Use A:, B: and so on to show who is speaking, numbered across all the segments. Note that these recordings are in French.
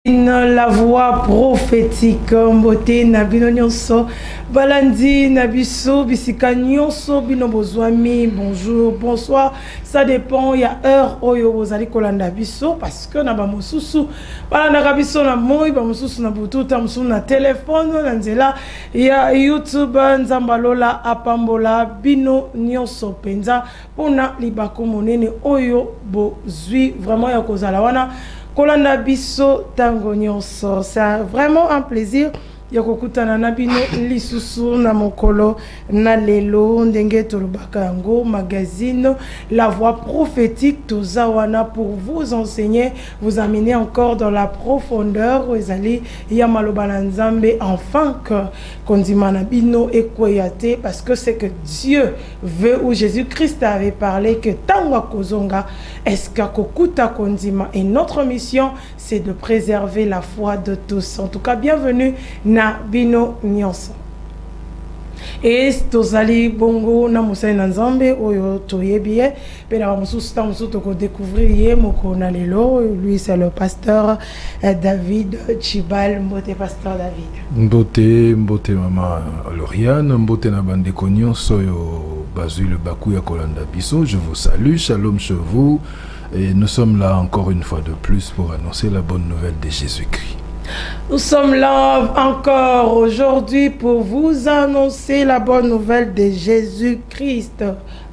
A: La voix prophétique, mbote na bino nyonso, balandi na biso, bisika nyonso bino bozwami, bonjour, bonsoir, ça dépend, il y a heure oyo bozali kolanda biso, parce que na ba mosusu, balanda biso na moi, ba mosusu na bututa, mosusu na téléphone, na nzela, il y a YouTube, nzambalola, apambola, bino nyonso penza, pona libako monene oyo bozwi, vraiment ya kozala wana, Kolanda biso tango nyonso. C'est vraiment un plaisir. Yakokutana na bino lisusu na mokolo na lelo ndenge tolobaka yango magazine La Voix prophétique tozawana pour vous enseigner, vous amener encore dans la profondeur ezali ya maloba na Nzambe enfin que kondima na bino ekoyate parce que c'est que Dieu veut ou Jésus-Christ avait parlé que tango kozonga est-ce que kokuta kondima et notre mission c'est de préserver la foi de tous. En tout cas, bienvenue na bino nyonso. Et tozali bongo na musai na Nzambe oyo toyebie pe na mususu ta mususu to découvrir ye moko na lelo. Lui c'est le pasteur David Chibal. Mbote pasteur David.
B: Mbote mama Lauriane, mbote na bande nyonso yo bazui le baku ya kolanda biso. Je vous salue, shalom chez vous. Et nous sommes là encore une fois de plus pour annoncer la bonne nouvelle de Jésus-Christ.
A: Nous sommes là encore aujourd'hui pour vous annoncer la bonne nouvelle de Jésus-Christ.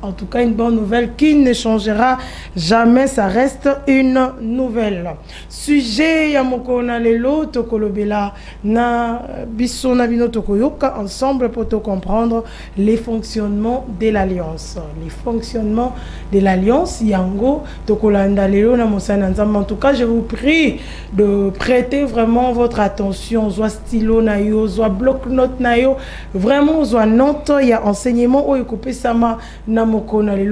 A: En tout cas, une bonne nouvelle qui ne changera jamais, ça reste une nouvelle. Sujet yamoko na lelo tokolobela na biso na bino tokoyoka ensemble pour te comprendre les fonctionnements de l'alliance. Les fonctionnements de l'alliance yango tokolanda lelo na mosana nzambe. En tout cas, je vous prie de prêter vraiment votre attention. Soit stylo na yo, soit bloc-notes na yo, vraiment soit note ya enseignement o ekopé sama na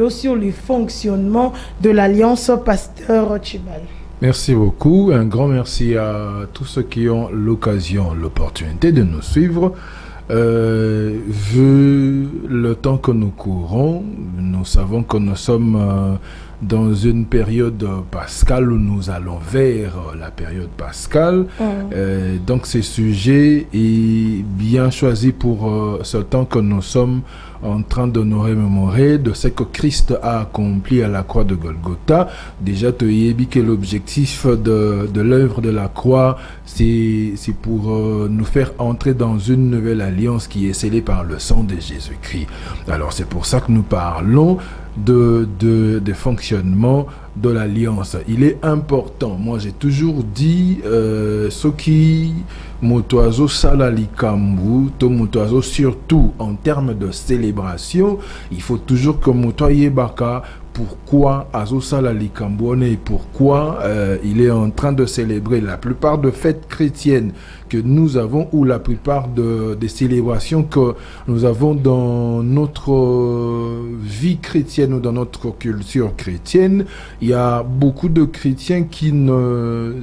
A: sur le fonctionnement de l'Alliance Pasteur Chibal.
B: Merci beaucoup. Un grand merci à tous ceux qui ont l'occasion, l'opportunité de nous suivre. Vu le temps que nous courons, nous savons que nous sommes dans une période pascale où nous allons vers la période pascale. Donc ce sujet est bien choisi pour ce temps que nous sommes en train de nous remémorer de ce que Christ a accompli à la croix de Golgotha. Déjà, tu as dit que l'objectif de l'œuvre de la croix, c'est pour nous faire entrer dans une nouvelle alliance qui est scellée par le sang de Jésus-Christ. Alors, c'est pour ça que nous parlons de fonctionnement de l'alliance. Il est important. Moi, j'ai toujours dit, ce qui motoiseau salalikambu, to motoiseau surtout en termes de célébration, il faut toujours que motoye baka pourquoi Azo Salalikambu et pourquoi il est en train de célébrer la plupart de fêtes chrétiennes que nous avons ou la plupart des célébrations que nous avons dans notre vie chrétienne ou dans notre culture chrétienne. Il y a beaucoup de chrétiens qui ne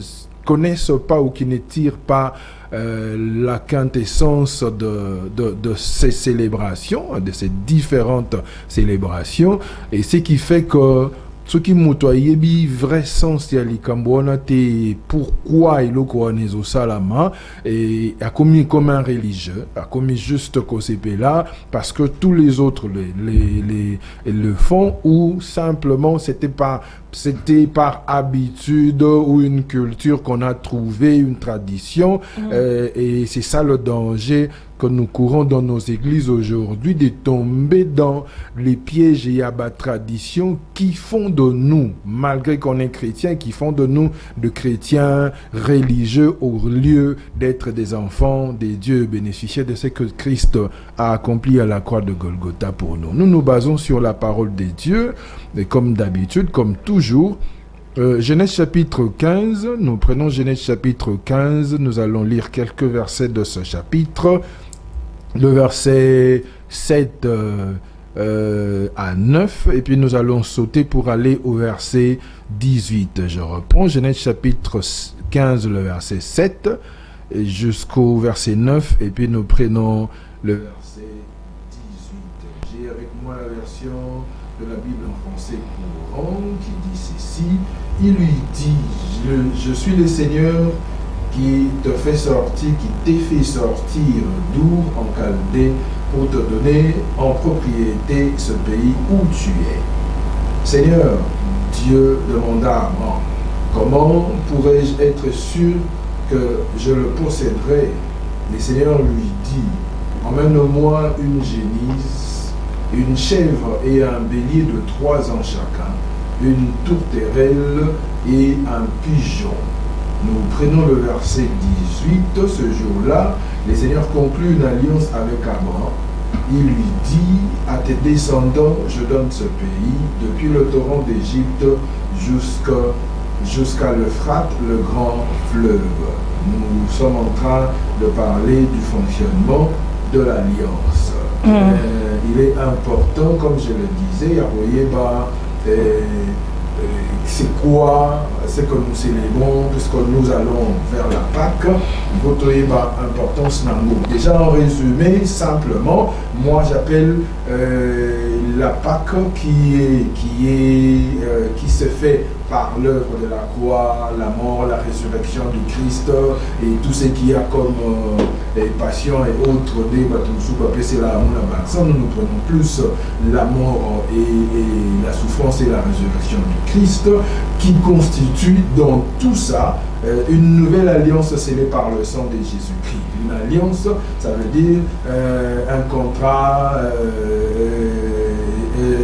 B: connaissent pas ou qui ne tirent pas la quintessence de ces célébrations, de ces différentes célébrations, et ce qui fait que ce qui m'otoye bi vrai sens ya likambona te pourquoi il est au salama et a commis comme un religieux, a commis juste qu'au là parce que tous les autres le font ou simplement c'était par habitude ou une culture qu'on a trouvé, une tradition, et c'est ça le danger que nous courons dans nos églises aujourd'hui, de tomber dans les pièges et à la tradition qui font de nous, malgré qu'on est chrétien, qui font de nous de chrétiens religieux au lieu d'être des enfants des dieux, bénéficiaires de ce que Christ a accompli à la croix de Golgotha pour nous. Nous nous basons sur la parole de Dieu, et comme d'habitude, comme toujours, Genèse chapitre 15, nous prenons Genèse chapitre 15, nous allons lire quelques versets de ce chapitre, le verset 7 à 9, et puis nous allons sauter pour aller au verset 18. Je reprends Genèse chapitre 15, le verset 7, jusqu'au verset 9, et puis nous prenons le verset 18. J'ai avec moi la version de la Bible en français courant qui dit ceci. Il lui dit, je suis le Seigneur qui te fait sortir, qui t'est fait sortir d'Our en Chaldée pour te donner en propriété ce pays où tu es. Seigneur, Dieu de mon âme, comment pourrais-je être sûr que je le posséderai? Le Seigneur lui dit, emmène-moi une génisse, une chèvre et un bélier de 3 ans chacun, une tourterelle et un pigeon. Nous prenons le verset 18. Ce jour-là, le Seigneur conclut une alliance avec Abraham. Il lui dit, à tes descendants, je donne ce pays, depuis le torrent d'Égypte jusqu'à l'Euphrate, le grand fleuve. Nous sommes en train de parler du fonctionnement de l'alliance. Il est important, comme je le disais, c'est quoi ce que nous célébrons puisque nous allons vers la Pâque. Il faut trouver importance dans nous. Déjà en résumé, simplement, moi j'appelle la Pâque qui se fait par l'œuvre de la croix, la mort, la résurrection du Christ et tout ce qu'il y a comme passion et autres nous prenons plus la mort et la souffrance et la résurrection du Christ qui constitue dans tout ça une nouvelle alliance scellée par le sang de Jésus-Christ. Une alliance, ça veut dire un contrat,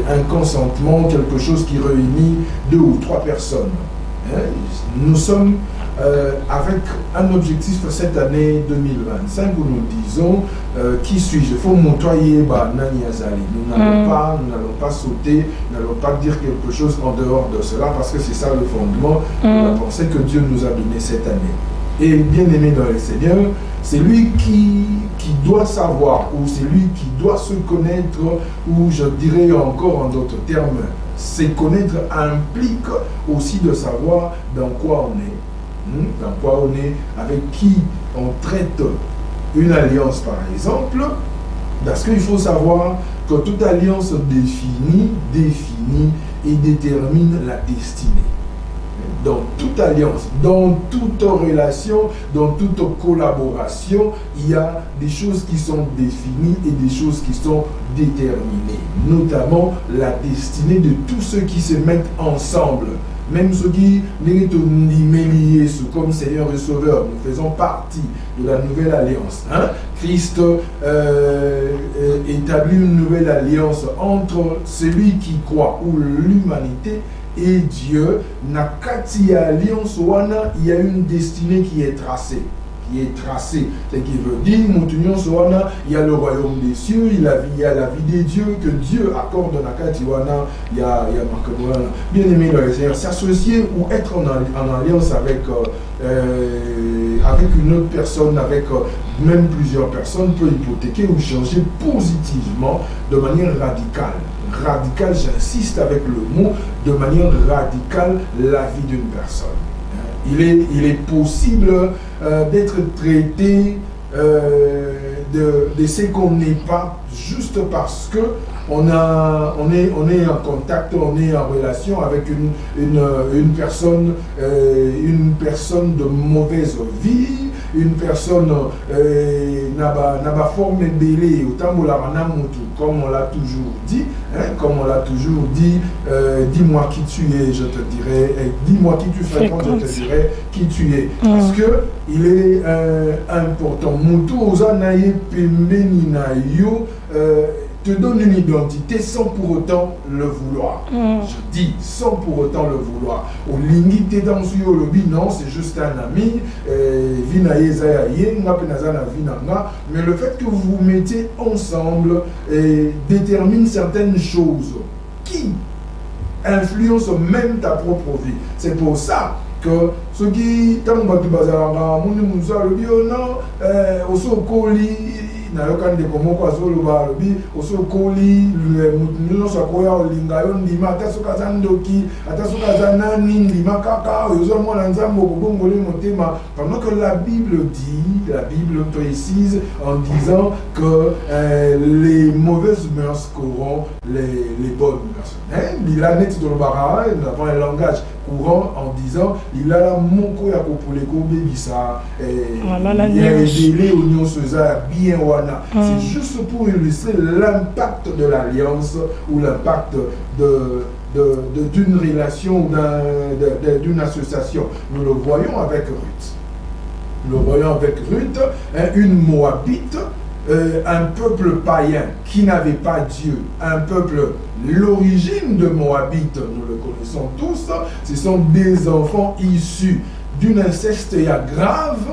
B: un consentement, quelque chose qui réunit 2 ou 3 personnes. Nous sommes avec un objectif cette année 2025 où nous disons qui suis-je? Il faut montoyer Nani Azali. Nous n'allons pas sauter, nous n'allons pas dire quelque chose en dehors de cela parce que c'est ça le fondement de la pensée que Dieu nous a donné cette année. Et bien aimé dans le Seigneur, c'est lui qui doit savoir, ou c'est lui qui doit se connaître, ou je dirais encore en d'autres termes, se connaître implique aussi de savoir dans quoi on est. Dans quoi on est, avec qui on traite une alliance par exemple, parce qu'il faut savoir que toute alliance définit et détermine la destinée. Dans toute alliance, dans toute relation, dans toute collaboration, il y a des choses qui sont définies et des choses qui sont déterminées. Notamment la destinée de tous ceux qui se mettent ensemble. Même ceux qui méritent liés comme Seigneur et Sauveur, nous faisons partie de la nouvelle alliance. Christ établit une nouvelle alliance entre celui qui croit ou l'humanité et Dieu. Nakati alliance wana, il y a une destinée qui est tracée. Ce qui veut dire, il y a le royaume des cieux, il y a la vie des dieux que Dieu accorde dans Nakati wana, il y a bien aimé dans le Seigneur, s'associer ou être en alliance avec une autre personne, avec même plusieurs personnes, peut hypothéquer ou changer positivement de manière radicale. Radicale, j'insiste avec le mot, de manière radicale la vie d'une personne. Il est possible d'être traité de ce qu'on n'est pas juste parce que on est en contact, on est en relation avec une personne de mauvaise vie, une personne n'a pas forme belée, comme on l'a toujours dit, dis-moi qui tu es, je te dirai, dis-moi qui tu fréquentes, je te dirai qui tu es. Parce que il est important. Mutu ozanaye pembeni na yo te donne une identité sans pour autant le vouloir. Je dis sans pour autant le vouloir. Au limite dans le lobby, non, c'est juste un ami. Mais le fait que vous vous mettez ensemble détermine certaines choses qui influencent même ta propre vie. C'est pour ça que ceux qui t'ont battu bazaranga, nayoka ndeko moko azoloba alobi osokoli nyonso akoya olinga yo ndima ata soki aza ndoki ata soki aza nani ndima kaka oyo ozomona nzambe okobongoli motema. Pendant que la Bible précise en disant que les mauvaises mœurs corrompent les bonnes mœurs. L'Ilanette de l'Obara, nous avons un langage courant en disant il a la moko ya kopoleko bebisa
A: il
B: y a délai oignon César bien wana. C'est juste pour illustrer l'impact de l'alliance ou l'impact d'une relation ou d'une association. Nous le voyons avec Ruth. Nous le voyons avec Ruth, une Moabite, un peuple païen qui n'avait pas Dieu, un peuple, l'origine de Moabite, nous le connaissons tous, ce sont des enfants issus d'une inceste, il y a grave,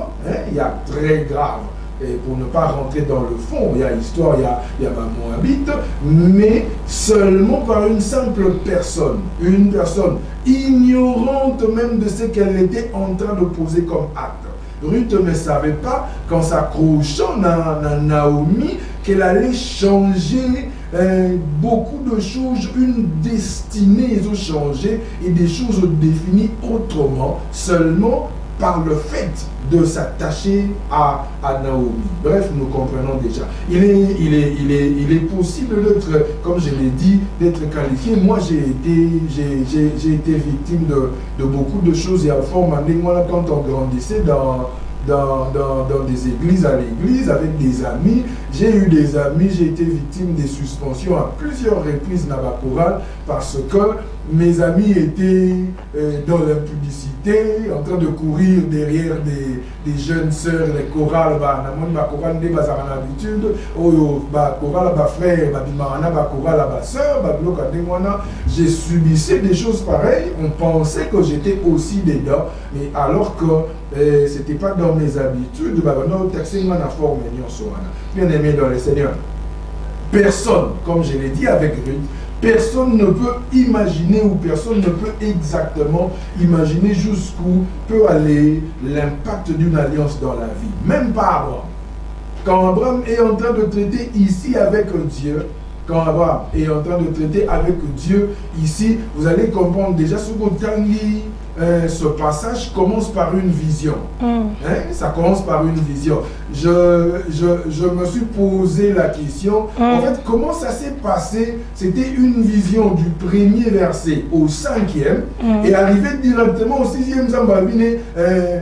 B: il y a très grave. Et pour ne pas rentrer dans le fond, il y a l'histoire, il y a ma Moabite, mais seulement par une simple personne, une personne ignorante même de ce qu'elle était en train de poser comme acte. Ruth ne savait pas, qu'en s'accrochant à Naomi, qu'elle allait changer beaucoup de choses, une destinée, ils ont changé, et des choses définies autrement, seulement par le fait de s'attacher à Naomi. Bref, nous comprenons déjà. Il est possible d'être, comme je l'ai dit, d'être qualifié. Moi, j'ai été victime de beaucoup de choses. Il y a moi, quand on grandissait dans des églises, à l'église, avec des amis. J'ai eu des amis, j'ai été victime des suspensions à plusieurs reprises dans la chorale parce que mes amis étaient dans l'impudicité, en train de courir derrière des jeunes sœurs, les chorales, ma chorale n'est pas en habitude, chorale, frère, chorale, sœur, j'ai subissé des choses pareilles, on pensait que j'étais aussi dedans, mais alors que c'était pas dans mes habitudes, bien aimé dans le Seigneur. Personne, comme je l'ai dit avec Ruth, personne ne peut imaginer ou personne ne peut exactement imaginer jusqu'où peut aller l'impact d'une alliance dans la vie. Même pas Abraham. Quand Abraham est en train de traiter ici avec Dieu, quand Abraham est en train de traiter avec Dieu ici, vous allez comprendre déjà ce passage commence par une vision. Ça commence par une vision. Je me suis posé la question, en fait, comment ça s'est passé? C'était une vision du premier verset au 5e et arrivé directement au 6e Zambabine,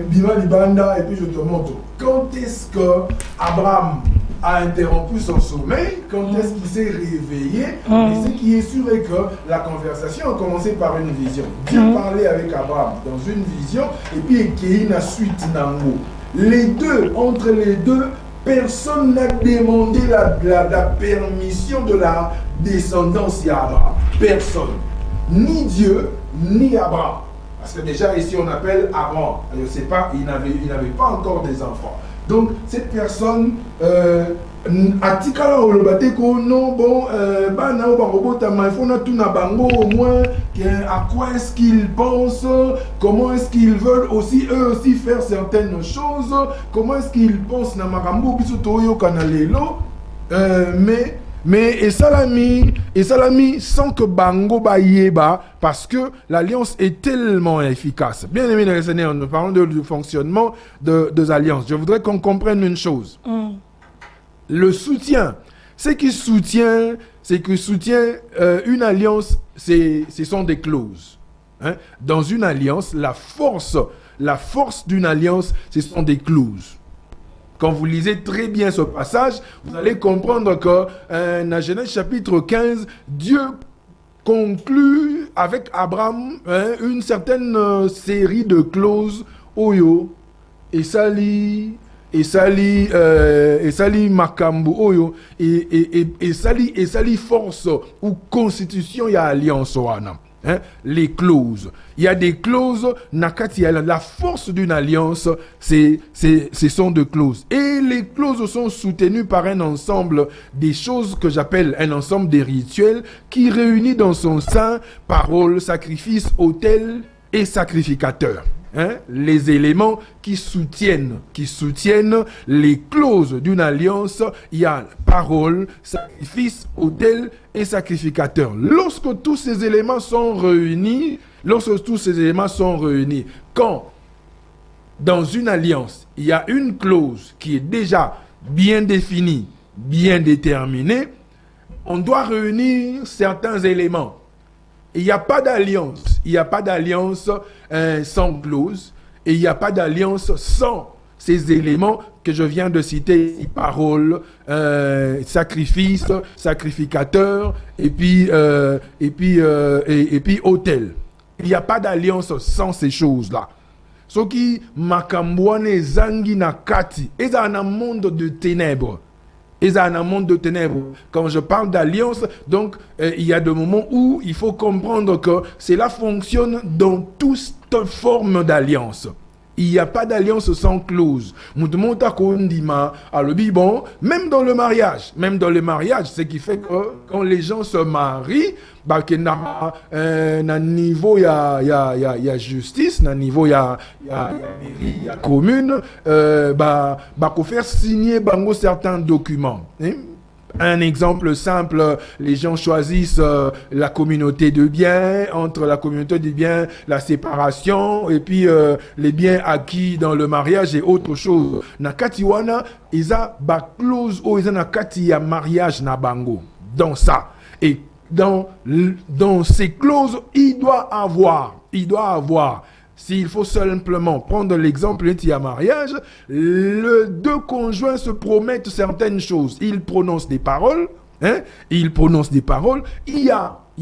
B: Bima Libanda, et puis je te montre. Quand est-ce que Abraham a interrompu son sommeil, quand est-ce qu'il s'est réveillé? Et ce qui est sûr est que la conversation a commencé par une vision. Dieu parlait avec Abraham dans une vision, et puis il y a une suite nango. Les deux, entre les deux, personne n'a demandé la permission de la descendance à Abraham. Personne. Ni Dieu, ni Abraham. Parce que déjà ici on appelle Abraham. Je ne sais pas, il n'avait pas encore des enfants. Donc, cette personne, atikala olobate ko non bon, bana o bangobota maifona tout na bango au moins, à quoi est-ce qu'ils pensent, comment est-ce qu'ils veulent aussi eux aussi faire certaines choses, comment est-ce qu'ils pensent na makambo biso toyo kanalelo, mais et salami sans que bango ba yeba, parce que l'alliance est tellement efficace. Bien aimé dans le Seigneur, nous parlons du fonctionnement des alliances. Je voudrais qu'on comprenne une chose. Le soutien, ce qui soutient une alliance, ce sont des clauses. Dans une alliance, la force d'une alliance, ce sont des clauses. Quand vous lisez très bien ce passage, vous allez comprendre que dans Genèse chapitre 15, Dieu conclut avec Abraham une certaine série de clauses. Oyo, et sali makambo oyo, et sali force ou constitution ya alliance wana. Les clauses. Il y a des clauses, la force d'une alliance, ce sont des clauses. Et les clauses sont soutenues par un ensemble des choses que j'appelle un ensemble des rituels qui réunit dans son sein parole, sacrifice, autel et sacrificateur. Les éléments qui soutiennent les clauses d'une alliance, il y a parole, sacrifice, autel et sacrificateur. Lorsque tous ces éléments sont réunis, quand dans une alliance, il y a une clause qui est déjà bien définie, bien déterminée, on doit réunir certains éléments. il n'y a pas d'alliance. Il n'y a pas d'alliance sans clause. Et il n'y a pas d'alliance sans ces éléments que je viens de citer, parole, sacrifice, sacrificateur, et puis autel. Il n'y a pas d'alliance sans ces choses-là. Ce qui makambouane zangi na kati, et dans un monde de ténèbres. Et dans un monde de ténèbres. Quand je parle d'alliance, donc il y a des moments où il faut comprendre que cela fonctionne dans toute forme d'alliance. Il n'y a pas d'alliance sans clause. Bon, même dans le mariage, ce qui fait que quand les gens se marient, bah, qu'il y a un niveau, il y a justice, un niveau, il y a commune, qu'on faire signer certains documents. Hein? Un exemple simple, les gens choisissent la communauté de biens, entre la communauté de biens, la séparation, et puis les biens acquis dans le mariage et autre chose. Nakati wana, isa ba clause ou isa nakati ya mariage na bango. Dans ça. Et dans ces clauses, il doit avoir. S'il faut simplement prendre l'exemple d'un mariage, les deux conjoints se promettent certaines choses. Ils prononcent des paroles, il y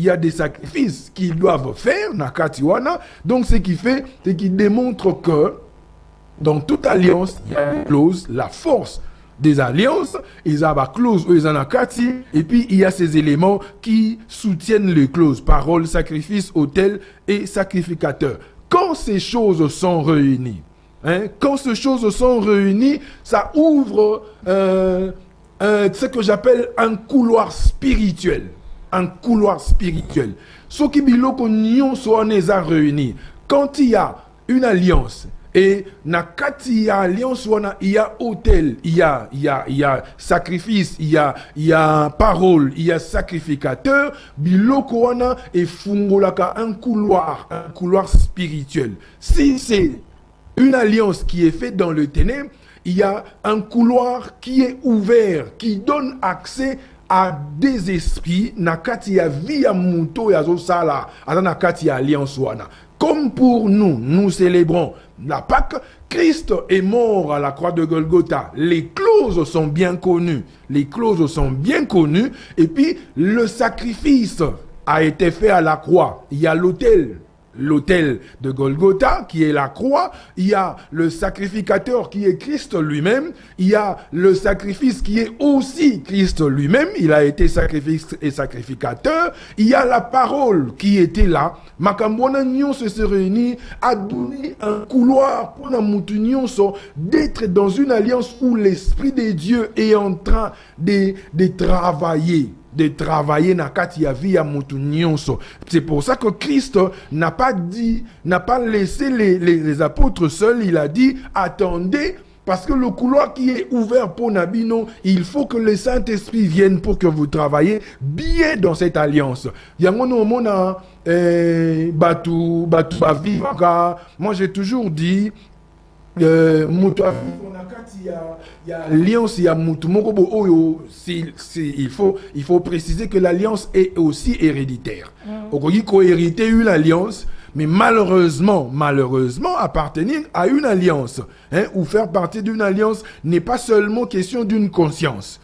B: a des sacrifices qu'ils doivent faire, nakatiwana. Donc ce qui fait, c'est qu'il démontre que dans toute alliance, il y a une clause, la force des alliances, ils ont la clause, ils ont la kati, et puis il y a ces éléments qui soutiennent les clauses, parole, sacrifice, autel et sacrificateur. Quand ces choses sont réunies, ça ouvre ce que j'appelle un couloir spirituel. Ce qui biloko nion soit neza réunis. Quand il y a une alliance, et nakati ya alliance wana, il y a autel, il y a sacrifice, il y a parole, il y a sacrificateur, biloko wana et fungolaka un couloir spirituel. Si c'est une alliance qui est faite dans le ténèbre, il y a un couloir qui est ouvert, qui donne accès à des esprits, nakati ya via muto ya zo sala, ala nakati ya alliance wana. Comme pour nous célébrons la Pâque, Christ est mort à la croix de Golgotha. Les clauses sont bien connues. Et puis, le sacrifice a été fait à la croix. Il y a l'autel de Golgotha qui est la croix, il y a le sacrificateur qui est Christ lui-même, il y a le sacrifice qui est aussi Christ lui-même, il a été sacrifice et sacrificateur, il y a la parole qui était là. Makambona nyonso se réunit à donner un couloir pour la moutunionso d'être dans une alliance où l'Esprit de Dieu est en train de travailler nakati ya vie ya mutu nyonso. C'est pour ça que Christ n'a pas laissé les apôtres seuls. Il a dit attendez, parce que le couloir qui est ouvert pour Nabino, il faut que le Saint-Esprit vienne pour que vous travaillez bien dans cette alliance. Moi j'ai toujours dit il faut préciser que l'alliance est aussi héréditaire. Il faut hériter une alliance, mais malheureusement appartenir à une alliance, ou faire partie d'une alliance n'est pas seulement question d'une conscience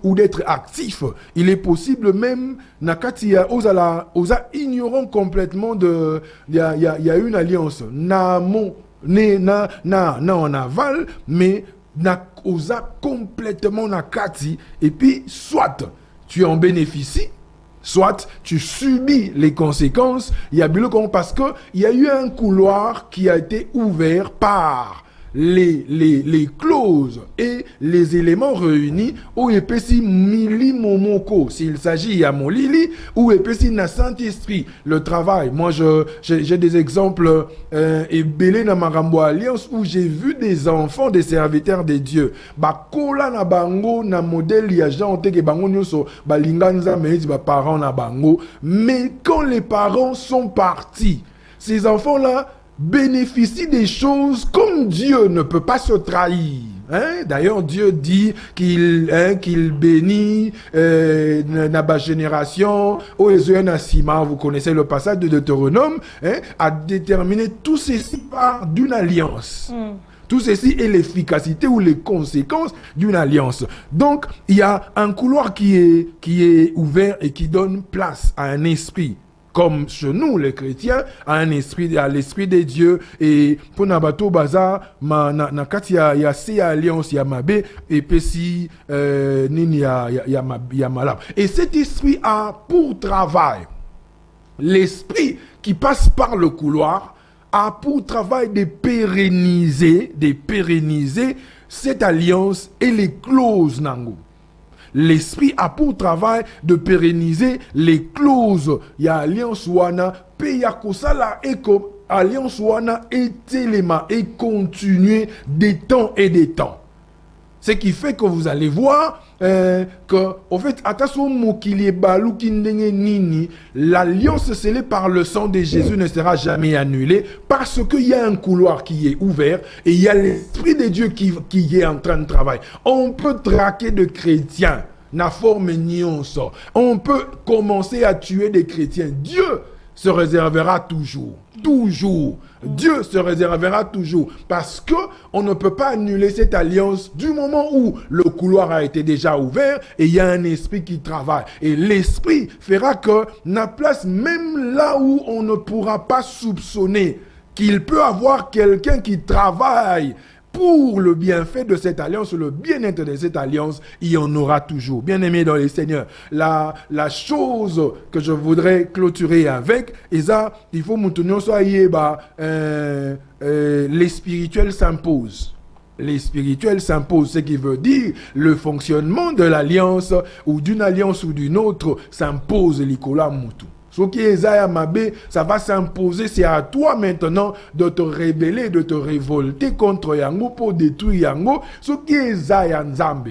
B: ou d'être actif. Il est possible même nakatia osa ignorant complètement il y a une alliance en aval, mais na osa complètement nakati, et puis soit tu en bénéficies, soit tu subis les conséquences. Il y a parce que il y a eu un couloir qui a été ouvert par les clauses et les éléments réunis ou epesi mili momoko s'il s'agit à mon lili ou epesi na Saint-Esprit le travail. Moi j'ai des exemples et belé na marambo alliance où j'ai vu des enfants des serviteurs de Dieu bakola na bango na modèle ya Jean teke bango nyoso balinganza mezi ba parents na bango, mais quand les parents sont partis, ces enfants là bénéficient des choses comme Dieu ne peut pas se trahir. Hein? D'ailleurs, Dieu dit qu'il bénit la génération. Vous connaissez le passage de Deutéronome, a déterminé tout ceci par d'une alliance. Tout ceci est l'efficacité ou les conséquences d'une alliance. Donc, il y a un couloir qui est ouvert et qui donne place à un esprit. Comme chez nous, les chrétiens, à l'esprit des dieux. Et pour Nabato Baza, il y a ces alliances, il y a Mabé, et puis si, il y a Malab. Et cet esprit a pour travail, l'esprit qui passe par le couloir, a pour travail de pérenniser cette alliance et les clauses nango. L'esprit a pour travail de pérenniser les clauses. Il y a alliance wana, pe ya kosala eko alliance wana est élément et continuer des temps et des temps. Ce qui fait que vous allez voir que, en fait, l'alliance scellée par le sang de Jésus ne sera jamais annulée parce qu'il y a un couloir qui est ouvert et il y a l'Esprit de Dieu qui est en train de travailler. On peut traquer de chrétiens, on peut commencer à tuer des chrétiens. Dieu se réservera toujours. Dieu se réservera toujours. Parce que on ne peut pas annuler cette alliance du moment où le couloir a été déjà ouvert et il y a un esprit qui travaille. Et l'esprit fera que la place, même là où on ne pourra pas soupçonner qu'il peut avoir quelqu'un qui travaille pour le bienfait de cette alliance, le bien-être de cette alliance, il y en aura toujours. Bien-aimés dans les Seigneurs, la chose que je voudrais clôturer avec, et ça, il faut maintenant les spirituels s'imposent. Les spirituels s'imposent, ce qui veut dire le fonctionnement de l'alliance ou d'une alliance ou d'une autre s'impose l'Ikola Moutou. Ce qui est Mabé, ça va s'imposer. C'est à toi maintenant de te rebeller, de te révolter contre Yango pour détruire Yango. Ce qui est Nzambe.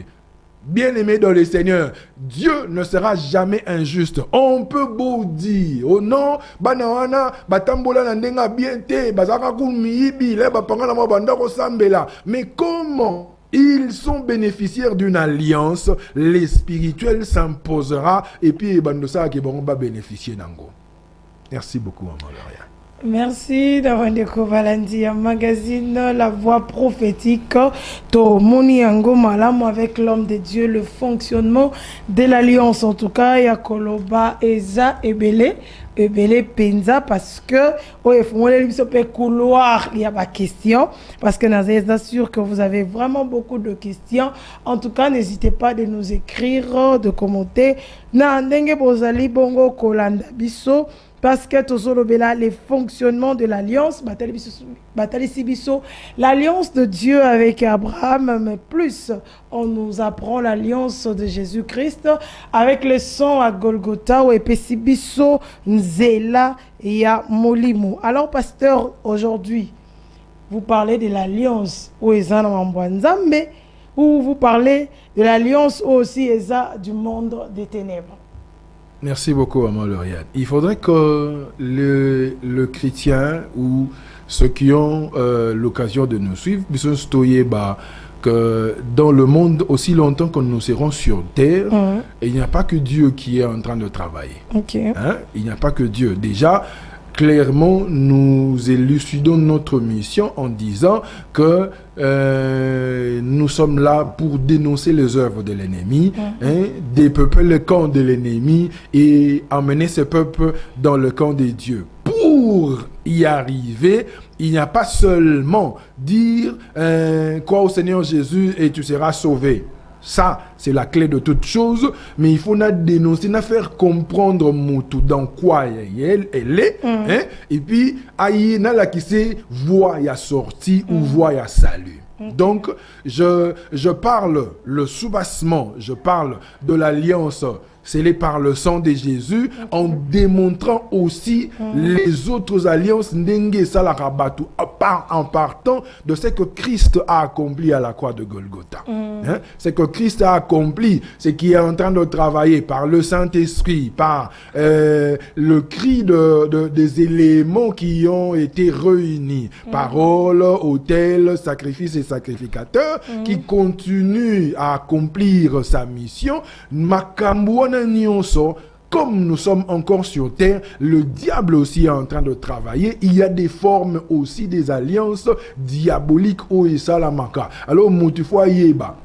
B: Bien-aimé dans le Seigneur, Dieu ne sera jamais injuste. On peut beau dire, oh non, banawana, batambola nandenga biente, bazaka kumiibi, le bapanga na mabanda ko sambela. Mais comment ils sont bénéficiaires d'une alliance, les spirituels s'imposera et puis bandosa qui vont bénéficier nango. Merci beaucoup, Maman Lauria.
A: Merci d'avoir découvert un magazine La Voix prophétique. Toromoni Yango Malamu avec l'homme de Dieu, le fonctionnement de l'alliance. En tout cas, il y a Koloba, Eza, Ebele Penza, parce que couloir, il y a pas question. Parce que nous sommes sûrs que vous avez vraiment beaucoup de questions. En tout cas, n'hésitez pas de nous écrire, de commenter. Na ndenge bozali bongo kolanda biso. Parce que tous les fonctionnements de l'alliance, l'alliance de Dieu avec Abraham, mais plus on nous apprend l'alliance de Jésus-Christ avec le sang à Golgotha ou Epesibiso, Nzela et à Molimo. Alors, pasteur, aujourd'hui, vous parlez de l'alliance où Ezana Mambouanzambe, ou vous parlez de l'alliance aussi du monde des ténèbres.
B: Merci beaucoup, Maman Lauriane. Il faudrait que le chrétien ou ceux qui ont l'occasion de nous suivre, que dans le monde, aussi longtemps que nous serons sur terre, il n'y a pas que Dieu qui est en train de travailler.
A: Okay.
B: Hein? Il n'y a pas que Dieu. Déjà, clairement, nous élucidons notre mission en disant que nous sommes là pour dénoncer les œuvres de l'ennemi, dépeupler le camp de l'ennemi et emmener ce peuple dans le camp de Dieu. Pour y arriver, il n'y a pas seulement dire crois au Seigneur Jésus et tu seras sauvé. Ça, c'est la clé de toute chose, mais il faut dénoncer, faire comprendre Moutou dans quoi elle est, et puis, aïe, n'a la qui sait, voie y a sorti ou voie y a salut. Donc, je parle le soubassement, je parle de l'alliance scellé par le sang de Jésus, en démontrant aussi les autres alliances en partant de ce que Christ a accompli à la croix de Golgotha. Hein? Ce que Christ a accompli, ce qui est en train de travailler par le Saint-Esprit, par le cri des éléments qui ont été réunis, parole, autel, sacrifice et sacrificateur, qui continuent à accomplir sa mission. Comme nous sommes encore sur terre, le diable aussi est en train de travailler. Il y a des formes aussi des alliances diaboliques au Salamaka. Alors, Moutufwa Yeba.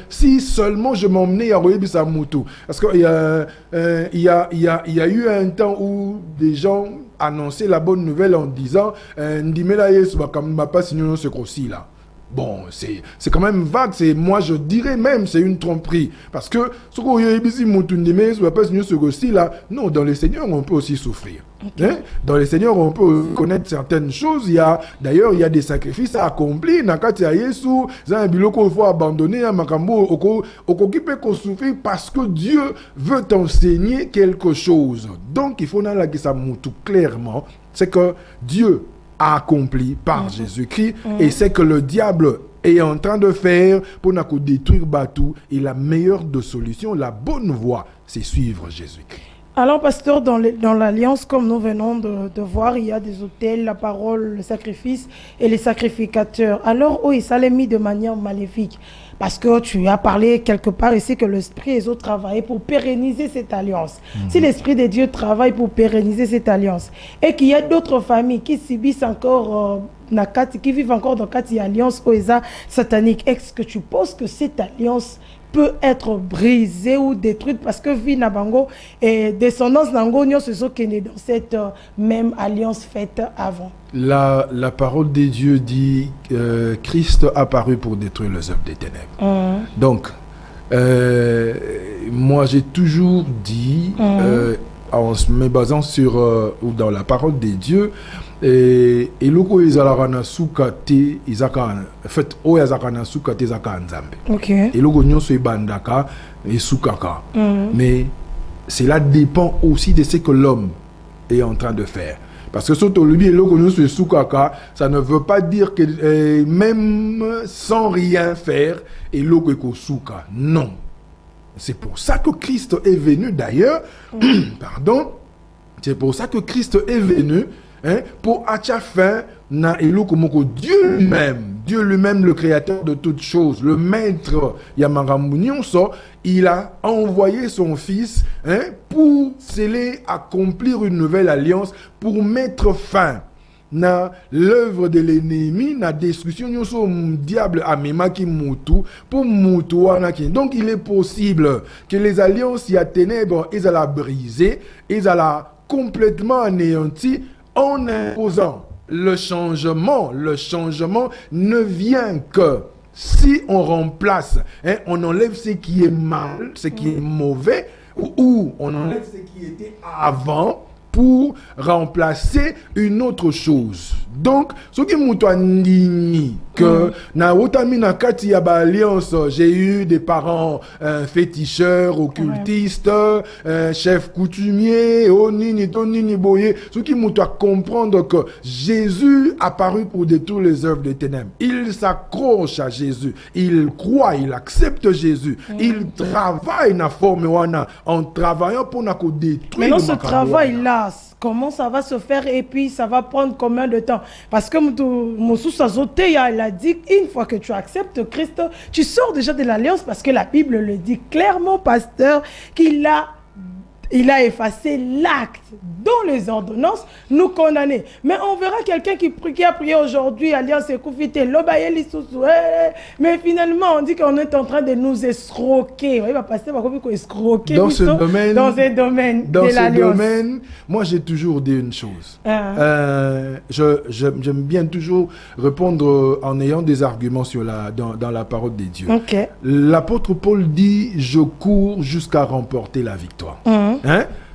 B: Si seulement je m'emmenais à Royebi Samoutou. Parce qu'il y a eu un temps où des gens annonçaient la bonne nouvelle en disant Ndimela Yesu m'a pas signé ce coup-ci là. Bon, c'est quand même vague. Moi, je dirais même c'est une tromperie. Parce que ce qu'on y a ici, là, non, dans les Seigneurs, on peut aussi souffrir. Okay. Hein? Dans les Seigneurs, on peut connaître certaines choses. D'ailleurs, il y a des sacrifices à accomplir. Nakati ya Yesu, un biloko il faut abandonner, un makambo, occupé qu'on souffre parce que Dieu veut t'enseigner quelque chose. Donc, il faut n'aller que ça moutou clairement. C'est que Dieu a accompli par Jésus-Christ et c'est que le diable est en train de faire pour nous détruire Batou. Et la meilleure de solutions, la bonne voie, c'est suivre Jésus-Christ.
A: Alors, pasteur, dans l'alliance, comme nous venons de voir, il y a des autels, la parole, le sacrifice et les sacrificateurs. Alors, oui, ça l'est mis de manière maléfique. Parce que tu as parlé quelque part ici que l'Esprit des autres travaillait pour pérenniser cette alliance. Si l'Esprit de Dieu travaille pour pérenniser cette alliance et qu'il y a d'autres familles qui subissent encore, qui vivent encore dans cette alliance OESA satanique, est-ce que tu penses que cette alliance peut être brisée ou détruite parce que vie Nabango et descendance Nango se sont nés dans cette même alliance faite avant?
B: La parole de Dieu dit Christ apparu pour détruire les œuvres des ténèbres. Donc, moi j'ai toujours dit, en me basant sur dans la parole de Dieu, et loko izalaka sukate izaka en fait o yazaka na sukate izaka nzambe. OK. Et loko nyonso ebandaka et sukaka. Mais cela dépend aussi de ce que l'homme est en train de faire. Parce que surtout le bien loko nyonso sukaka, ça ne veut pas dire que même sans rien faire et loko ekosuka. Non. C'est pour ça que Christ est venu d'ailleurs. Pardon. C'est pour ça que Christ est venu. Hein, pour acha fin na elokomoko Dieu lui-même le créateur de toutes choses, le maître Yamarambunyonso, il a envoyé son fils pour sceller, accomplir une nouvelle alliance, pour mettre fin na l'œuvre de l'ennemi, na destruction nyonso diable amemaki mutu pour mutu wanaki. Donc il est possible que les alliances ya ténèbres ils allaient briser, ils allaient complètement anéantis en imposant le changement ne vient que si on remplace, on enlève ce qui est mal, ce qui est mauvais, ou on enlève ce qui était avant pour remplacer une autre chose. Donc, ce qui m'a dit que na otami na kati ya ba alliance, j'ai eu des parents féticheurs, occultistes, chefs coutumiers, onini tonini boye. Ce qui m'a comprendre que Jésus apparu pour détruire les œuvres des ténèbres. Il s'accroche à Jésus, il croit, il accepte Jésus, il travaille na forme wana en travaillant pour na ko détruire.
A: Mais non, ce travail là, comment ça va se faire et puis ça va prendre combien de temps? Parce que Moussou Sazoté, il a dit une fois que tu acceptes Christ, tu sors déjà de l'alliance parce que la Bible le dit clairement, pasteur, qu'il a effacé l'acte dont les ordonnances nous condamnaient. Mais on verra quelqu'un qui a prié aujourd'hui, Alliance Ekoufité, Lobayeli Sousou, mais finalement on dit qu'on est en train de nous escroquer. Il va passer par quoi escroquer
B: dans ce domaine
A: de l'alliance.
B: Moi j'ai toujours dit une chose. J'aime bien toujours répondre en ayant des arguments dans la parole de Dieu.
A: Okay.
B: L'apôtre Paul dit « Je cours jusqu'à remporter la victoire ».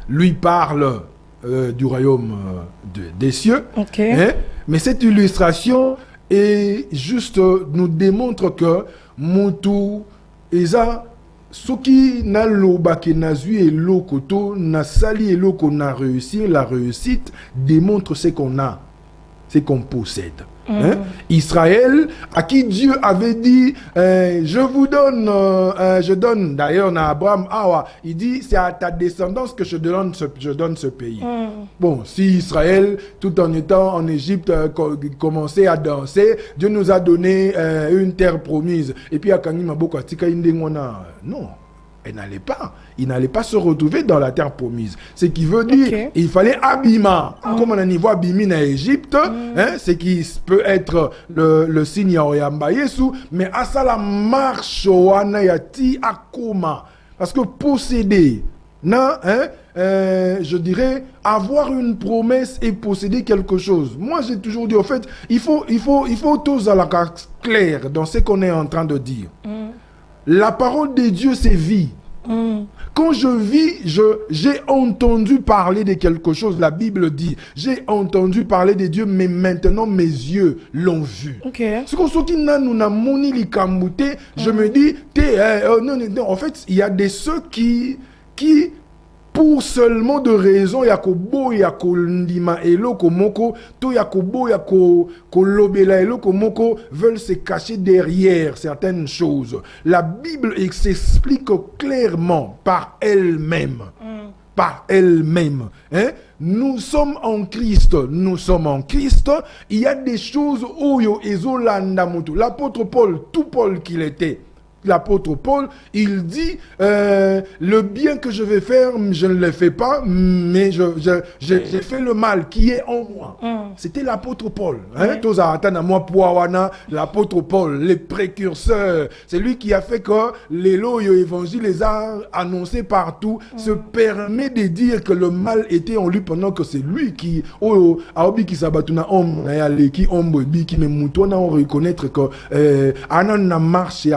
B: Lui parle du royaume des cieux.
A: Okay.
B: Mais cette illustration est juste nous démontre que Moutou Eza Soki na loba ke na zui eloko to na sali eloko na réussir, la réussite démontre ce qu'on a, ce qu'on possède. Hein? Israël, à qui Dieu avait dit je vous donne, je donne, d'ailleurs na Abraham, il dit c'est à ta descendance que je donne ce pays. Bon, si Israël, tout en étant en Égypte, commençait à danser, Dieu nous a donné une terre promise. Et puis à Kangi Maboko Atika Indengwana, non. Il n'allait pas se retrouver dans la terre promise. Ce qui veut dire, il fallait Abima. Comme on a niveau Abimi en Égypte, hein, ce qui peut être le signe Oyamba Yesu, mais à ça la marche Wanayati Akoma. Parce que posséder, non, hein, je dirais, avoir une promesse et posséder quelque chose. Moi, j'ai toujours dit, au fait, il faut tous à la carte claire dans ce qu'on est en train de dire. La parole de Dieu, c'est vie. Quand je vis, j'ai entendu parler de quelque chose. La Bible dit, j'ai entendu parler de Dieu, mais maintenant mes yeux l'ont vu. Ce je me dis, non, en fait, il y a des ceux qui pour seulement de raisons yakobo yakondima eloko moko to yakobo yakolobela eloko moko veulent se cacher derrière certaines choses. La Bible s'explique clairement par elle-même. Par elle-même. Hein? Nous sommes en Christ. Nous sommes en Christ. Il y a des choses oyo ezolanda moto. L'apôtre Paul, tout Paul qu'il était. L'apôtre Paul, il dit le bien que je vais faire, je ne le fais pas, mais j'ai fait le mal qui est en moi. C'était l'apôtre Paul. Hein? L'apôtre Paul, les précurseurs. C'est lui qui a fait que l'évangile les a annoncés partout, se permet de dire que le mal était en lui pendant que c'est lui qui reconnaître que marche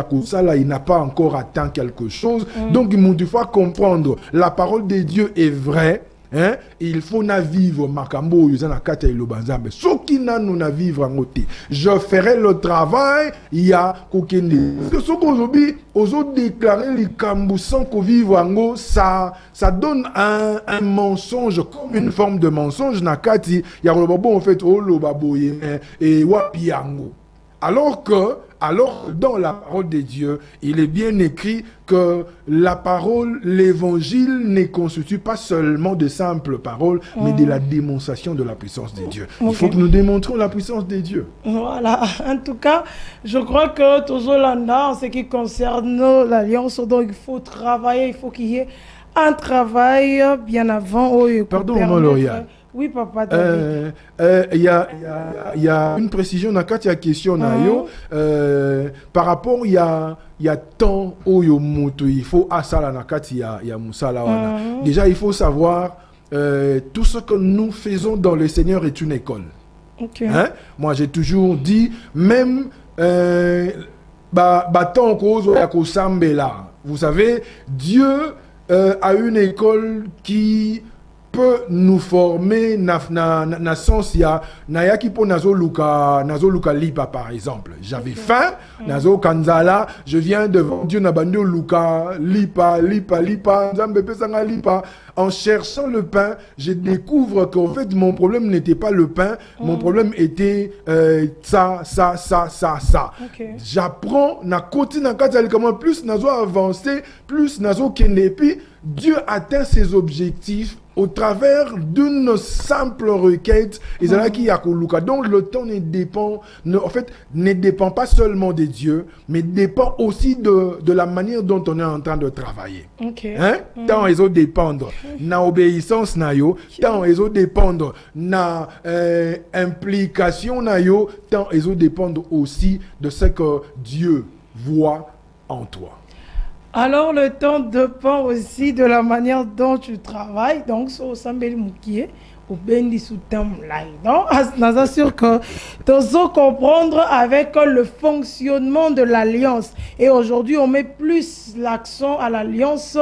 B: il n'a pas encore atteint quelque chose. Donc, il faut comprendre, la parole de Dieu est vraie. Hein? Il faut na vivre makambo yuzana kata ilobanzambe soki nanu na vivre en côté je ferai le travail il y a kokende ce qu'aujourd'hui ozo déclarer les kambu sans ko vivre en ça donne un mensonge comme une forme de mensonge na kati ya bon en fait o lobaboye et wapiango. Alors dans la parole de Dieu, il est bien écrit que la parole, l'évangile ne constitue pas seulement de simples paroles, mais de la démonstration de la puissance de Dieu. Il faut que nous démontrons la puissance de Dieu.
A: Voilà. En tout cas, je crois que toujours là, en ce qui concerne l'alliance, donc il faut travailler, il faut qu'il y ait un travail bien avant.
B: Pardon, mon L'Oréal.
A: Oui, papa.
B: Il y a une précision dans la question par rapport il y a tant oyo moto il faut asala nakati ya musala wana. Déjà il faut savoir tout ce que nous faisons dans le Seigneur est une école. Hein? Moi j'ai toujours dit même tant kozo ya kosambela. Vous savez Dieu a une école qui peut nous former na sens ya na yaki po nazo luka lipa par exemple. J'avais faim, nazo kanzala, je viens devant Dieu na bando luka lipa nzambe pesanga lipa. En cherchant le pain, je découvre qu'en fait mon problème n'était pas le pain, mon problème était ça. J'apprends na koti na kati comment plus nazo avancer, plus nazo kende puis Dieu atteint ses objectifs au travers d'une simple requête. Donc le temps ne dépend pas seulement de Dieu, mais dépend aussi de la manière dont on est en train de travailler. Hein? Tant ils ont dépendre na obéissance na yo, tant ils ont dépendre na implication na yo, tant ils ont dépendre aussi de ce que Dieu voit en toi.
A: Alors, le temps dépend aussi de la manière dont tu travailles. Donc, so sambeli mukie au bendi sous tam lai. Donc, nous assure que tu comprendre avec le fonctionnement de l'alliance. Et aujourd'hui, on met plus l'accent à l'alliance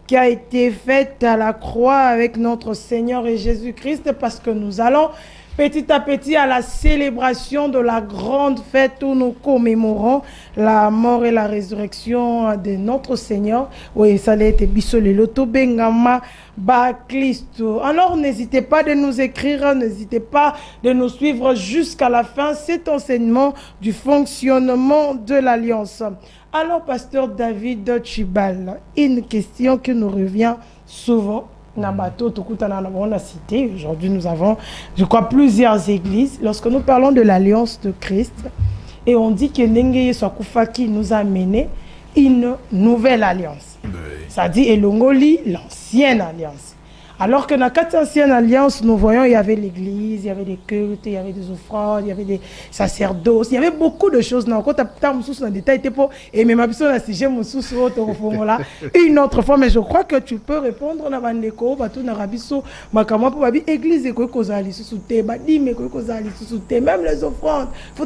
A: qui a été faite à la croix avec notre Seigneur et Jésus-Christ parce que nous allons petit à petit à la célébration de la grande fête où nous commémorons la mort et la résurrection de notre Seigneur. Oui, ça l'est bisolé bengama ba Christo. Alors n'hésitez pas de nous écrire, n'hésitez pas de nous suivre jusqu'à la fin cet enseignement du fonctionnement de l'Alliance. Alors, pasteur David Chibal, une question qui nous revient souvent. Aujourd'hui, nous avons, je crois, plusieurs églises. Lorsque nous parlons de l'Alliance de Christ, et on dit que Nengeye Swakufaki nous a mené une nouvelle alliance. Oui. Ça dit Elongoli, l'ancienne alliance. Alors que dans cette ancienne alliance, nous voyons, il y avait l'église, il y avait des cultes, il y avait des offrandes, il y avait des sacerdoces, il y avait beaucoup de choses. Une autre fois, mais je crois que tu peux répondre à Bandeko, même les offrandes, il faut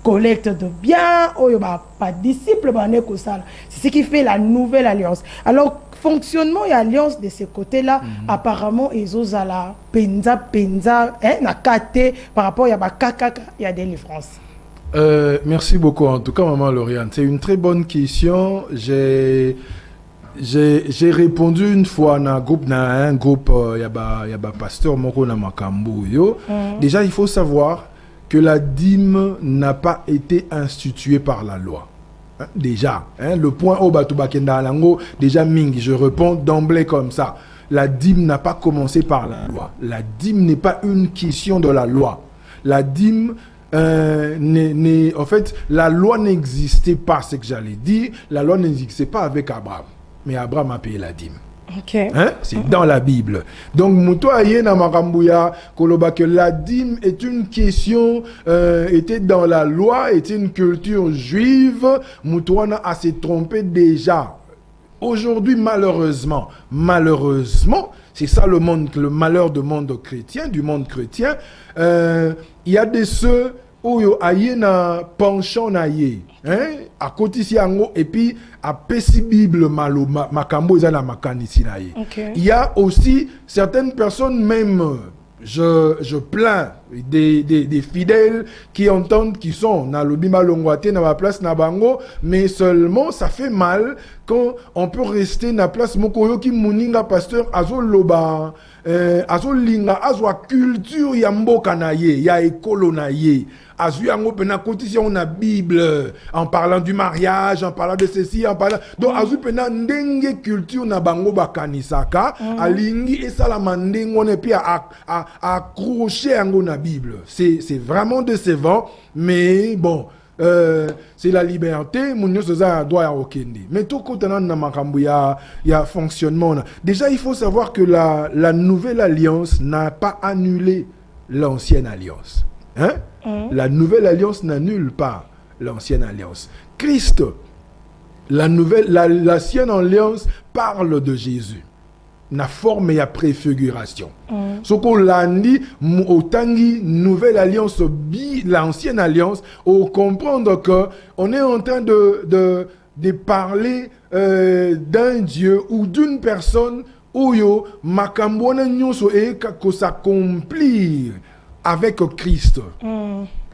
A: collecte de biens, pas disciple, c'est ce qui fait la nouvelle alliance. Alors, fonctionnement et alliance de ce côté-là, apparemment, ils ont la penza, nakate, par rapport à kaka, il y a des livrances.
B: Merci beaucoup, en tout cas, maman Lauriane. C'est une très bonne question. J'ai répondu une fois dans un groupe, il y a pasteur Moko na Makambu. Déjà, il faut savoir que la dîme n'a pas été instituée par la loi. Déjà, le point au Batubakenda Lango, déjà Ming, je réponds d'emblée comme ça. La dîme n'a pas commencé par la loi. La dîme n'est pas une question de la loi. La dîme, en fait, la loi n'existait pas, c'est ce que j'allais dire. La loi n'existait pas avec Abraham. Mais Abraham a payé la dîme.
A: Okay.
B: C'est dans la Bible. Donc, que la dîme est une question, était dans la loi, était une culture juive. Moutouana a s'est trompé déjà. Aujourd'hui, malheureusement, c'est ça le malheur du monde chrétien, il y a des ceux où il y a un penchant à côté et puis à Pessi Bible makambo na makanisi na ye. Il y a aussi certaines personnes même je plains des fidèles qui entendent qui sont dans le bimalongwate dans la place nabango, mais seulement ça fait mal quand on peut rester dans la place mokoyo qui muninga pasteur azoloba azolinga azwa culture ya mboka na ye ya ekolo na ye azu yango pena kotisi on a Bible en parlant du mariage, en parlant de ceci, en parlant donc azu pena ndenge culture na bango bakanisaka alingi esala mandengo ne puis à accrocher yango na Bible. C'est vraiment décevant, mais bon, c'est la liberté, mon Dieu, ça doit y okende. Mais tout côté dans makambu il y a fonctionnement. Déjà, il faut savoir que la nouvelle alliance n'a pas annulé l'ancienne alliance. La nouvelle alliance n'annule pas l'ancienne alliance. Christ, l'ancienne alliance parle de Jésus. Na forme et à préfiguration. Ce qu'on l'a dit, autangi nouvelle alliance, l'ancienne alliance, au comprendre que on est en train de parler d'un Dieu ou d'une personne où yo makambona nyonso e ko s'accomplir avec Christ.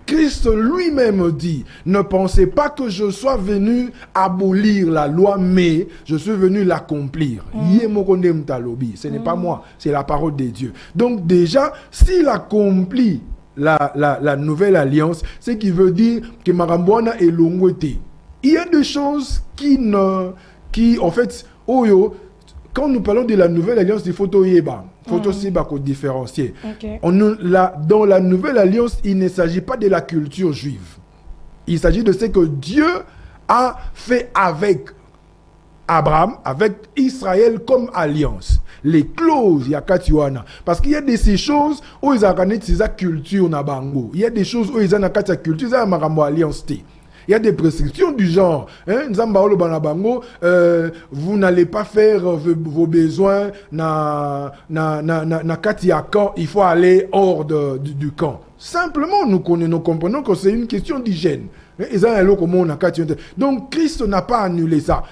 B: Christ lui-même dit, ne pensez pas que je sois venu abolir la loi, mais je suis venu l'accomplir. Ce n'est pas moi, c'est la parole de Dieu. Donc déjà, s'il accomplit la nouvelle alliance, ce qui veut dire que Marambouana est longouté. Il y a des choses qui en fait, quand nous parlons de la nouvelle alliance, il faut aussi différencier. Dans la nouvelle alliance, il ne s'agit pas de la culture juive. Il s'agit de ce que Dieu a fait avec Abraham, avec Israël comme alliance. Les clauses, il y a Katiwana. Parce qu'il y a de ces choses où ils ont la culture na bango. Il y a des choses où ils ont la culture, ils ont la alliance. Il y a des prescriptions du genre, vous n'allez pas faire vos besoins na camp, il faut aller hors du camp. Simplement, nous comprenons que c'est une question d'hygiène. Donc, Christ n'a pas annulé ça.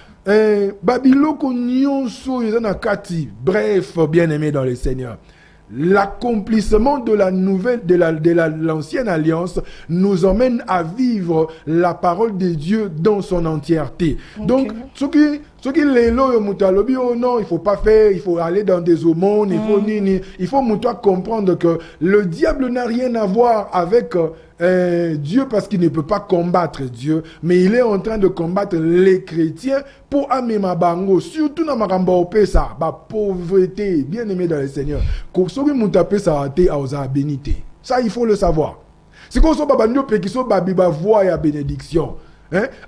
B: Bref, bien aimé dans le Seigneur. l'accomplissement de la nouvelle, l'ancienne alliance nous emmène à vivre la parole de Dieu dans son entièreté. Okay. Donc, ce qui les oh non, il faut pas faire, il faut aller dans des aumônes, il faut comprendre que le diable n'a rien à voir avec Dieu parce qu'il ne peut pas combattre Dieu, mais il est en train de combattre les chrétiens pour amener bango, surtout dans ma ça, pauvreté, bien aimé dans le Seigneur. Ça, il faut le savoir. C'est comme ça, voix et bénédiction.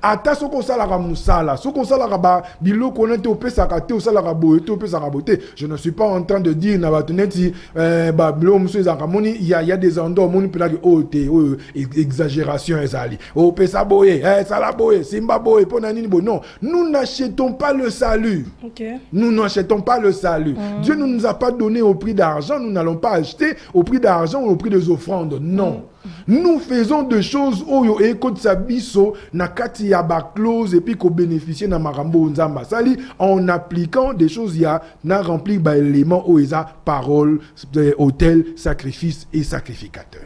B: Ata soko salaka musala soko salaka ba biloko na te opesaka te osalaka boye te opesaka bote. Je ne suis pas en train de dire na batuneti ba bilo muso ezaka moni il y a des endroits moni pela exagération ezali opesa boye sala boye simba boye pona nini bo. Non, nous n'achetons pas le salut. Nous n'achetons pas le salut. Dieu ne nous a pas donné au prix d'argent, nous n'allons pas acheter au prix d'argent ou au prix des offrandes. Non. Nous faisons des choses oyo ekot sabiso na kati ya ba clause et puis ko bénéficier na marambo nzamba sali en appliquant des choses ya na rempli ba éléments oeza parole, autel, sacrifice et sacrificateur.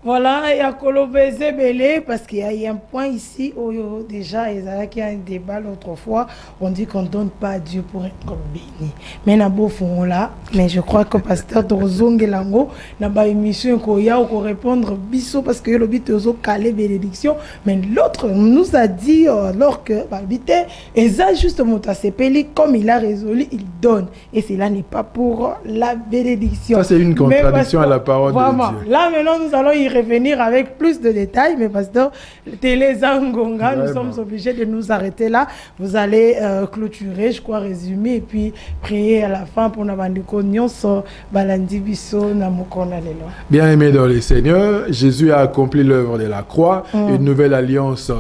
A: Voilà, il y a Kolobeze Belé, parce qu'il y a un point ici où déjà, il y a un débat l'autre fois, on dit qu'on ne donne pas à Dieu pour être béni. Mais il y a beau fond là, mais je crois que pasteur Torozong et Lango, n'a pas émission qu'on y a ou qu'on répondre biso parce que le but est calé bénédiction, mais l'autre nous a dit alors que habité et ça justement à Sepeli comme il a résolu, il donne et cela n'est pas pour la bénédiction.
B: Ça c'est une contradiction à la parole de Dieu.
A: Là maintenant nous allons y revenir avec plus de détails, mais pasteur Télé Zangonga, nous sommes obligés de nous arrêter là. Vous allez clôturer, je crois, résumer et puis prier à la fin pour Nabandiko Nyonso Balandi Biso Namokona Lelo.
B: Bien aimé dans le Seigneur, Jésus a accompli l'œuvre de la croix, une nouvelle alliance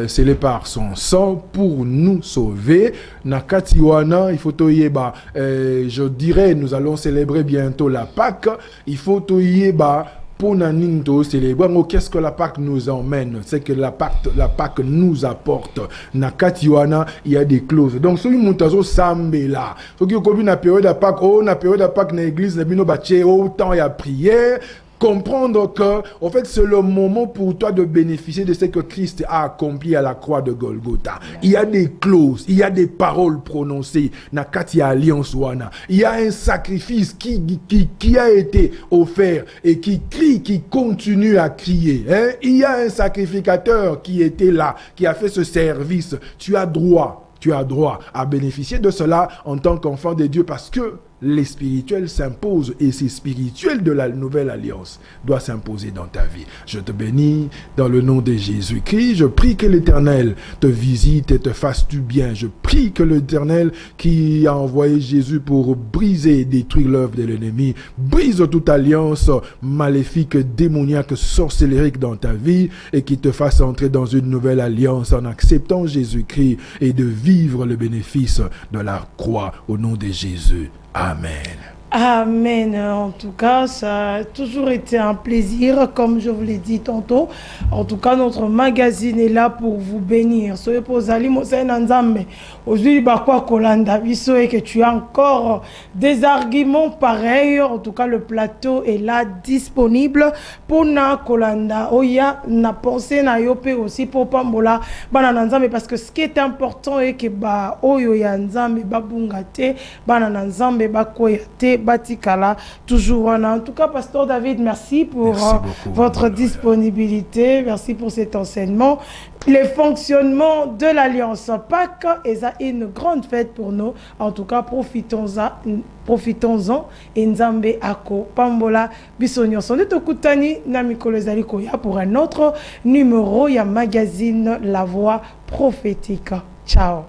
B: scellée par son sang pour nous sauver. Nakatiwana, il faut toyeba, je dirais, nous allons célébrer bientôt la Pâque. Il faut toyeba. Pour Naninto célébrer, qu'est-ce que la Pâque nous emmène? C'est que la Pâque nous apporte. Nakatiwana, il y a des clauses. Donc, si nous avons sambe là, si vous avez une période de Pâque, na période de Pâque, na l'église, na bino baché, autant il y a prière. Comprendre que, en fait, c'est le moment pour toi de bénéficier de ce que Christ a accompli à la croix de Golgotha. Il y a des clauses, il y a des paroles prononcées. Nakati alliance wana. Il y a un sacrifice qui a été offert et qui crie, qui continue à crier. Il y a un sacrificateur qui était là, qui a fait ce service. Tu as droit à bénéficier de cela en tant qu'enfant de Dieu parce que les spirituels s'imposent et c'est spirituel de la nouvelle alliance doit s'imposer dans ta vie. Je te bénis dans le nom de Jésus-Christ. Je prie que l'Éternel te visite et te fasse du bien. Je prie que l'Éternel qui a envoyé Jésus pour briser et détruire l'œuvre de l'ennemi, brise toute alliance maléfique, démoniaque, sorcellérique dans ta vie et qui te fasse entrer dans une nouvelle alliance en acceptant Jésus-Christ et de vivre le bénéfice de la croix au nom de Jésus. Amen.
A: Amen. En tout cas, ça a toujours été un plaisir, comme je vous l'ai dit tantôt. En tout cas, notre magazine est là pour vous bénir. Soyez pour Ali Nzambe. Aujourd'hui, quoi Kolanda Biso et que tu as encore des arguments pareils. En tout cas, le plateau est là disponible pour na Kolanda. Oya na pensé na yope aussi pour Pambola Banana Nzambe parce que ce qui est important est que ba oyo ya Nzambe ba bungate Banana Nzambe ba koyate Batikala, toujours. En tout cas, Pasteur David, merci pour votre disponibilité. Merci pour cet enseignement. Le fonctionnement de l'Alliance Pâques est une grande fête pour nous. En tout cas, profitons-en. Et Nzambe Ako Pambola Bisonyo. Son Kutani Namikolo Zalikoya pour un autre numéro. Il y a magazine La Voix prophétique. Ciao.